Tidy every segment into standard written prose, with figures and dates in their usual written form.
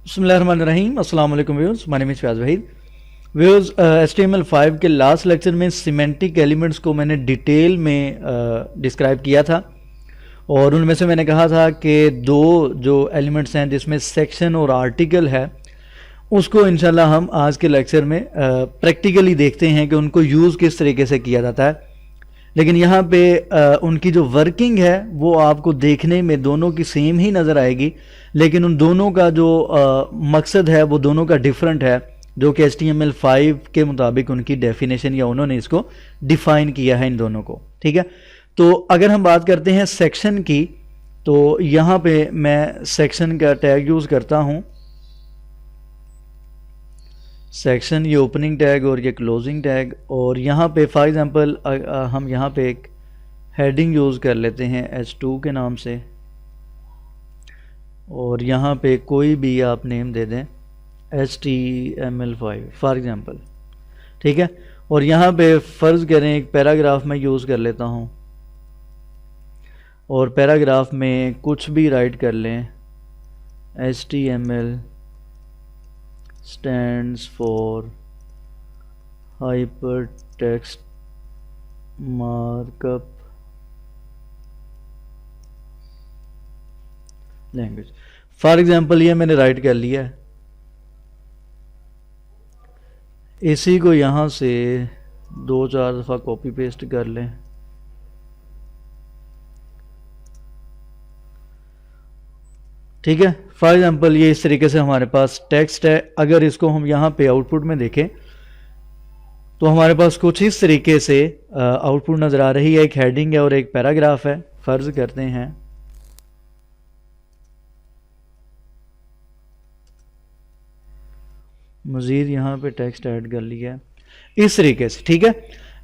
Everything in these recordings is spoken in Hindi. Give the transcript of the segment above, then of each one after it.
बिस्मिल्लाहिर्रहमानिर्रहीम। अस्सलाम वालेकुम viewers, my name is Fayaz Waheed. Viewers, HTML5 के लास्ट लेक्चर में सिमेंटिक एलिमेंट्स को मैंने डिटेल में डिस्क्राइब किया था और उनमें से मैंने कहा था कि दो जो एलिमेंट्स हैं जिसमें सेक्शन और आर्टिकल है उसको इंशाल्लाह हम आज के लेक्चर में प्रैक्टिकली देखते हैं कि उनको यूज़ किस तरीके से किया जाता है। लेकिन यहाँ पे उनकी जो वर्किंग है वो आपको देखने में दोनों की सेम ही नज़र आएगी, लेकिन उन दोनों का जो मकसद है वो दोनों का डिफरेंट है, जो कि HTML5 के मुताबिक उनकी डेफिनेशन या उन्होंने इसको डिफ़ाइन किया है इन दोनों को। ठीक है, तो अगर हम बात करते हैं सेक्शन की, तो यहाँ पे मैं सेक्शन का टैग यूज़ करता हूँ। सेक्शन ये ओपनिंग टैग और ये क्लोजिंग टैग, और यहाँ पे फॉर एग्जांपल हम यहाँ पे एक हेडिंग यूज़ कर लेते हैं H2 के नाम से, और यहाँ पे कोई भी आप नेम दे दें HTML5 फॉर एग्जांपल। ठीक है, और यहाँ पे फ़र्ज़ करें एक पैराग्राफ में यूज़ कर लेता हूँ और पैराग्राफ में कुछ भी राइट कर लें। HTML stands for hypertext markup language. For example ये मैंने राइट कर लिया है, इसी को यहाँ से 2-4 दफ़ा कॉपी पेस्ट कर लें। ठीक है, फॉर एग्जांपल ये इस तरीके से हमारे पास टेक्स्ट है। अगर इसको हम यहाँ पे आउटपुट में देखें तो हमारे पास कुछ इस तरीके से आउटपुट नज़र आ रही है। एक हेडिंग है और एक पैराग्राफ है। फ़र्ज़ करते हैं मज़ीद यहाँ पे टेक्स्ट ऐड कर लिया है इस तरीके से। ठीक है,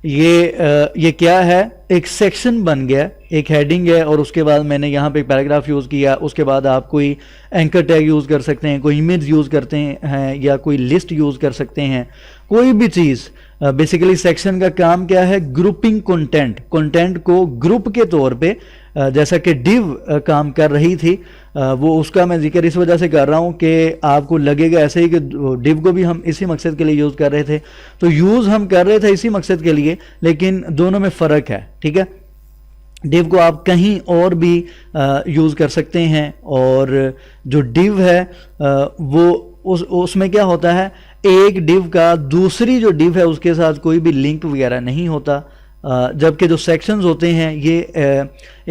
ये क्या है, एक सेक्शन बन गया, एक हेडिंग है और उसके बाद मैंने यहाँ पे एक पैराग्राफ यूज़ किया। उसके बाद आप कोई एंकर टैग यूज़ कर सकते हैं, कोई इमेज यूज़ करते हैं या कोई लिस्ट यूज़ कर सकते हैं, कोई भी चीज़। बेसिकली सेक्शन का काम क्या है, ग्रुपिंग कंटेंट को ग्रुप के तौर पे, जैसा कि डिव काम कर रही थी, वो उसका मैं जिक्र इस वजह से कर रहा हूँ कि आपको लगेगा ऐसे ही कि डिव को भी हम इसी मकसद के लिए यूज़ कर रहे थे, तो यूज़ हम कर रहे थे इसी मकसद के लिए, लेकिन दोनों में फ़र्क है। ठीक है, डिव को आप कहीं और भी यूज़ कर सकते हैं, और जो डिव है वो उसमें क्या होता है, एक डिव का दूसरी जो डिव है उसके साथ कोई भी लिंक वगैरह नहीं होता। जबकि जो सेक्शंस होते हैं ये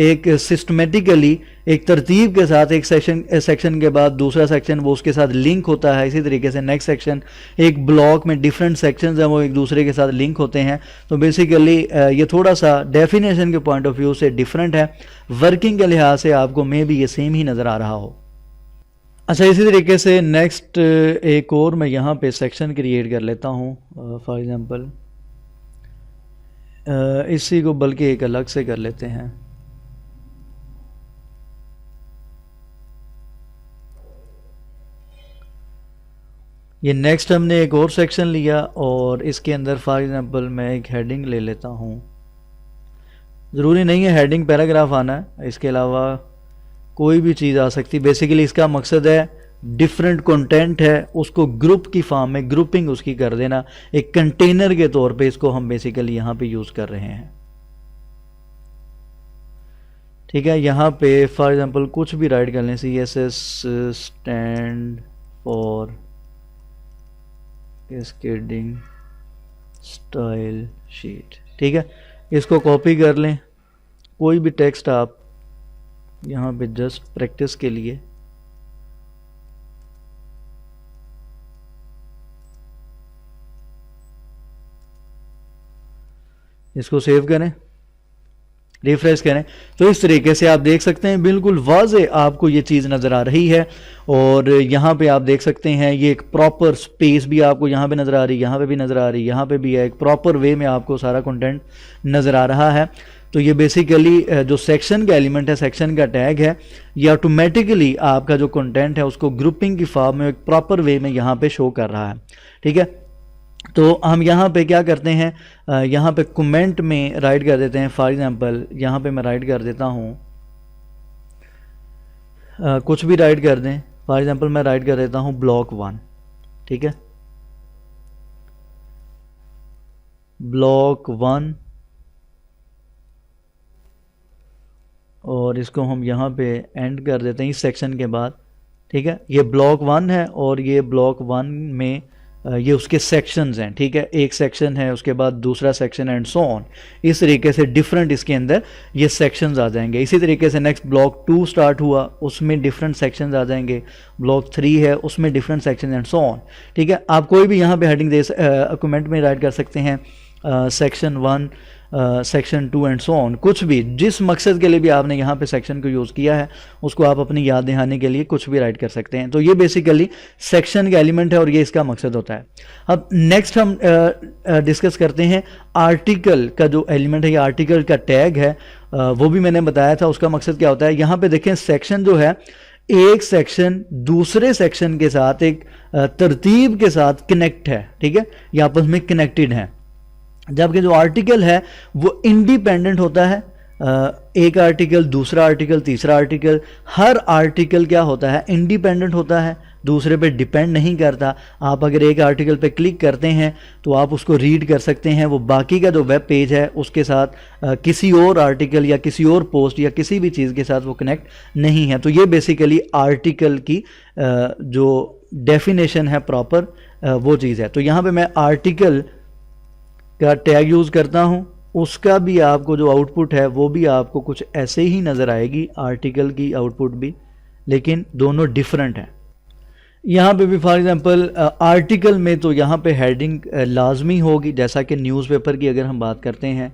एक सिस्टमेटिकली एक तरतीब के साथ एक सेक्शन के बाद दूसरा सेक्शन वो उसके साथ लिंक होता है। इसी तरीके से नेक्स्ट सेक्शन, एक ब्लॉक में डिफरेंट सेक्शंस हैं वो एक दूसरे के साथ लिंक होते हैं। तो बेसिकली ये थोड़ा सा डेफिनेशन के पॉइंट ऑफ व्यू से डिफरेंट है, वर्किंग के लिहाज से आपको मे भी ये सेम ही नज़र आ रहा हो। अच्छा, इसी तरीके से नेक्स्ट एक और मैं यहाँ पे सेक्शन क्रिएट कर लेता हूँ। फॉर एग्जांपल इसी को बल्कि एक अलग से कर लेते हैं। ये नेक्स्ट हमने एक और सेक्शन लिया और इसके अंदर फॉर एग्जांपल मैं एक हेडिंग ले लेता हूँ। ज़रूरी नहीं है हेडिंग पैराग्राफ आना है, इसके अलावा कोई भी चीज़ आ सकती। बेसिकली इसका मकसद है डिफरेंट कंटेंट है उसको ग्रुप की फॉर्म में ग्रुपिंग उसकी कर देना, एक कंटेनर के तौर पे इसको हम बेसिकली यहाँ पे यूज़ कर रहे हैं। ठीक है, यहाँ पे फॉर एग्जांपल कुछ भी राइट कर लें, CSS stand for cascading style sheet. ठीक है, इसको कॉपी कर लें, कोई भी टेक्स्ट आप यहाँ पे जस्ट प्रैक्टिस के लिए इसको सेव करें, रिफ्रेश करें, तो इस तरीके से आप देख सकते हैं बिल्कुल वाज़े आपको ये चीज़ नज़र आ रही है। और यहाँ पे आप देख सकते हैं ये एक प्रॉपर स्पेस भी आपको यहाँ पे नज़र आ रही है, यहाँ पे भी नज़र आ रही है, यहाँ पे भी है, एक प्रॉपर वे में आपको सारा कंटेंट नज़र आ रहा है। तो ये बेसिकली जो सेक्शन का एलिमेंट है, सेक्शन का टैग है, ये ऑटोमेटिकली आपका जो कंटेंट है उसको ग्रुपिंग की फॉर्म में एक प्रॉपर वे में यहाँ पे शो कर रहा है। ठीक है, तो हम यहाँ पे क्या करते हैं, यहाँ पे कमेंट में राइट कर देते हैं। फॉर एग्जांपल यहाँ पे मैं राइट कर देता हूँ, कुछ भी राइट कर दें, फॉर एग्जांपल मैं राइट कर देता हूँ ब्लॉक 1, ठीक है, ब्लॉक 1, और इसको हम यहाँ पे एंड कर देते हैं इस सेक्शन के बाद, ठीक है। ये ब्लॉक 1 है और ये ब्लॉक 1 में ये उसके सेक्शंस हैं, ठीक है, एक सेक्शन है, उसके बाद दूसरा सेक्शन एंड सो ऑन। इस तरीके से डिफरेंट इसके अंदर ये सेक्शंस आ जाएंगे। इसी तरीके से नेक्स्ट ब्लॉक 2 स्टार्ट हुआ, उसमें डिफरेंट सेक्शंस आ जाएंगे। ब्लॉक 3 है, उसमें different section and so on, ठीक है। आप कोई भी यहाँ पे हेडिंग दे कमेंट में राइट कर सकते हैं, section 1, section 2 and so on, कुछ भी जिस मकसद के लिए भी आपने यहाँ पे सेक्शन को यूज़ किया है उसको आप अपनी याद दहानी के लिए कुछ भी राइट कर सकते हैं। तो ये बेसिकली सेक्शन का एलिमेंट है और ये इसका मकसद होता है। अब नेक्स्ट हम डिस्कस करते हैं आर्टिकल का जो एलिमेंट है, या आर्टिकल का टैग है, वो भी मैंने बताया था उसका मकसद क्या होता है। यहाँ पे देखें सेक्शन जो है, एक सेक्शन दूसरे सेक्शन के साथ एक तरतीब के साथ कनेक्ट है, ठीक है, ये आपस में कनेक्टेड है। जबकि जो आर्टिकल है वो इंडिपेंडेंट होता है, एक आर्टिकल, दूसरा आर्टिकल, तीसरा आर्टिकल, हर आर्टिकल क्या होता है, इंडिपेंडेंट होता है, दूसरे पे डिपेंड नहीं करता। आप अगर एक आर्टिकल पे क्लिक करते हैं तो आप उसको रीड कर सकते हैं, वो बाकी का जो वेब पेज है उसके साथ किसी और आर्टिकल या किसी और पोस्ट या किसी भी चीज़ के साथ वो कनेक्ट नहीं है। तो ये बेसिकली आर्टिकल की जो डेफिनेशन है प्रॉपर, वो चीज़ है। तो यहाँ पे मैं आर्टिकल का टैग यूज़ करता हूँ, उसका भी आपको जो आउटपुट है वो भी आपको कुछ ऐसे ही नज़र आएगी, आर्टिकल की आउटपुट भी, लेकिन दोनों डिफरेंट हैं। यहाँ पे भी फॉर एग्जांपल आर्टिकल में तो यहाँ पे हेडिंग लाजमी होगी, जैसा कि न्यूज़पेपर की अगर हम बात करते हैं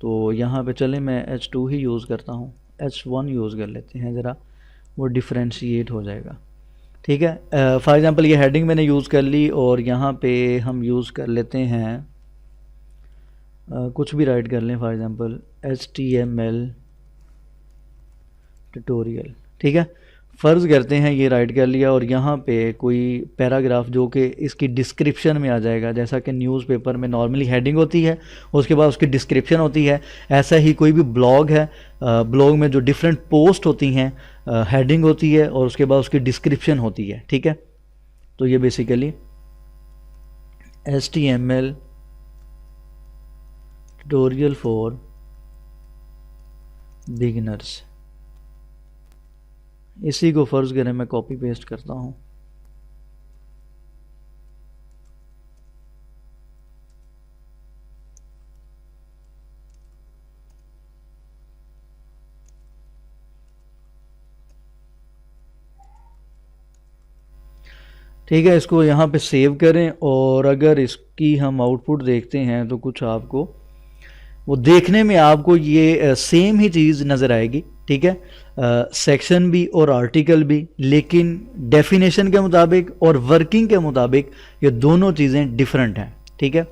तो यहाँ पे चले मैं H2 ही यूज़ करता हूँ, H1 यूज़ कर लेते हैं, ज़रा वो डिफ्रेंशिएट हो जाएगा, ठीक है। फॉर एग्जांपल ये हेडिंग मैंने यूज़ कर ली और यहाँ पे हम यूज़ कर लेते हैं कुछ भी राइट कर लें, फॉर एग्जांपल HTML ट्यूटोरियल, ठीक है। फ़र्ज़ करते हैं ये राइट कर लिया और यहाँ पे कोई पैराग्राफ जो कि इसकी डिस्क्रिप्शन में आ जाएगा, जैसा कि न्यूज़पेपर में नॉर्मली हेडिंग होती है, उसके बाद उसकी डिस्क्रिप्शन होती है, ऐसा ही कोई भी ब्लॉग है, ब्लॉग में जो डिफरेंट पोस्ट होती हैं, हेडिंग होती है और उसके बाद उसकी डिस्क्रिप्शन होती है, ठीक है। तो ये basically HTML tutorial for beginners, इसी को फ़र्ज़ करें मैं कॉपी पेस्ट करता हूँ। ठीक है, इसको यहाँ पे सेव करें और अगर इसकी हम आउटपुट देखते हैं तो कुछ आपको वो देखने में आपको ये सेम ही चीज़ नज़र आएगी, ठीक है, सेक्शन भी और आर्टिकल भी, लेकिन डेफिनेशन के मुताबिक और वर्किंग के मुताबिक ये दोनों चीज़ें डिफरेंट हैं, ठीक है।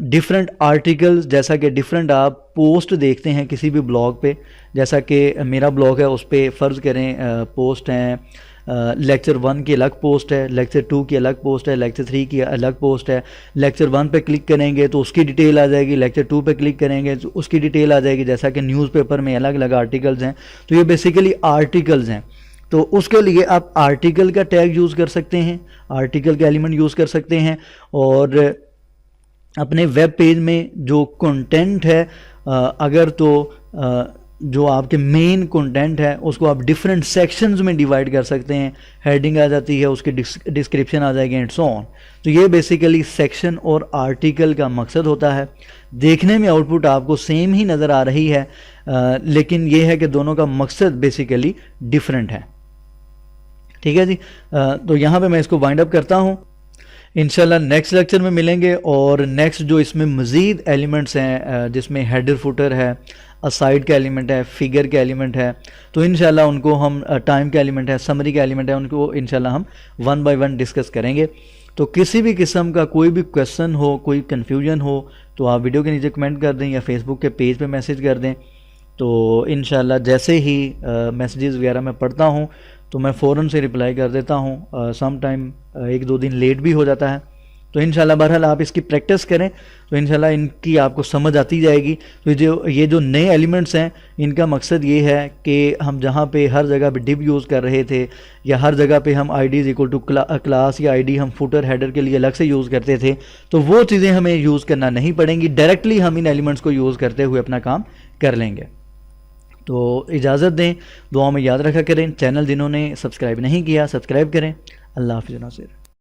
डिफरेंट आर्टिकल्स, जैसा कि डिफरेंट आप पोस्ट देखते हैं किसी भी ब्लॉग पे, जैसा कि मेरा ब्लॉग है उस पर फ़र्ज़ करें पोस्ट हैं, लेक्चर 1 की अलग पोस्ट है, लेक्चर 2 की अलग पोस्ट है, लेक्चर 3 की अलग पोस्ट है। लेक्चर 1 पे क्लिक करेंगे तो उसकी डिटेल आ जाएगी, लेक्चर 2 पे क्लिक करेंगे तो उसकी डिटेल आ जाएगी, जैसा कि न्यूज़पेपर में अलग अलग आर्टिकल्स हैं। तो ये बेसिकली आर्टिकल्स हैं। तो उसके लिए आप आर्टिकल का टैग यूज़ कर सकते हैं, आर्टिकल का एलिमेंट यूज़ कर सकते हैं, और अपने वेब पेज में जो कंटेंट है, अगर तो जो आपके मेन कंटेंट है उसको आप डिफरेंट सेक्शंस में डिवाइड कर सकते हैं, हेडिंग आ जाती है, उसकी डिस्क्रिप्शन आ जाएगी एंड सो ऑन। तो ये बेसिकली सेक्शन और आर्टिकल का मकसद होता है। देखने में आउटपुट आपको सेम ही नज़र आ रही है, लेकिन ये है कि दोनों का मकसद बेसिकली डिफरेंट है, ठीक है जी। तो यहाँ पे मैं इसको वाइंड अप करता हूँ। इंशाल्लाह नेक्स्ट लेक्चर में मिलेंगे और नेक्स्ट जो इसमें मज़ीद एलिमेंट्स हैं, जिसमें हेडर फुटर है, असाइड का एलिमेंट है, फिगर का एलिमेंट है, तो इंशाल्लाह उनको हम टाइम का एलिमेंट है, समरी का एलिमेंट है, उनको इंशाल्लाह हम 1 बाय 1 डिस्कस करेंगे। तो किसी भी किस्म का कोई भी क्वेश्चन हो, कोई कन्फ्यूजन हो, तो आप वीडियो के नीचे कमेंट कर दें या फेसबुक के पेज पे मैसेज कर दें। तो इंशाल्लाह जैसे ही मैसेजेस वगैरह मैं पढ़ता हूँ तो मैं फ़ौरन से रिप्लाई कर देता हूँ। सम टाइम 1-2 दिन लेट भी हो जाता है, तो इंशाल्लाह बहरहाल आप इसकी प्रैक्टिस करें तो इंशाल्लाह इनकी आपको समझ आती जाएगी। तो ये जो नए एलिमेंट्स हैं इनका मकसद ये है कि हम जहाँ पे हर जगह पे डिव यूज़ कर रहे थे या हर जगह पे हम ID is equal to class या आईडी हम फुटर हेडर के लिए अलग से यूज़ करते थे, तो वो चीज़ें हमें यूज़ करना नहीं पड़ेंगी, डायरेक्टली हम इन एलिमेंट्स को यूज़ करते हुए अपना काम कर लेंगे। तो इजाज़त दें, दुआ में याद रखा करें। चैनल जिन्होंने सब्सक्राइब नहीं किया सब्सक्राइब करें। अल्लाह हाफ़िज़ नासिर।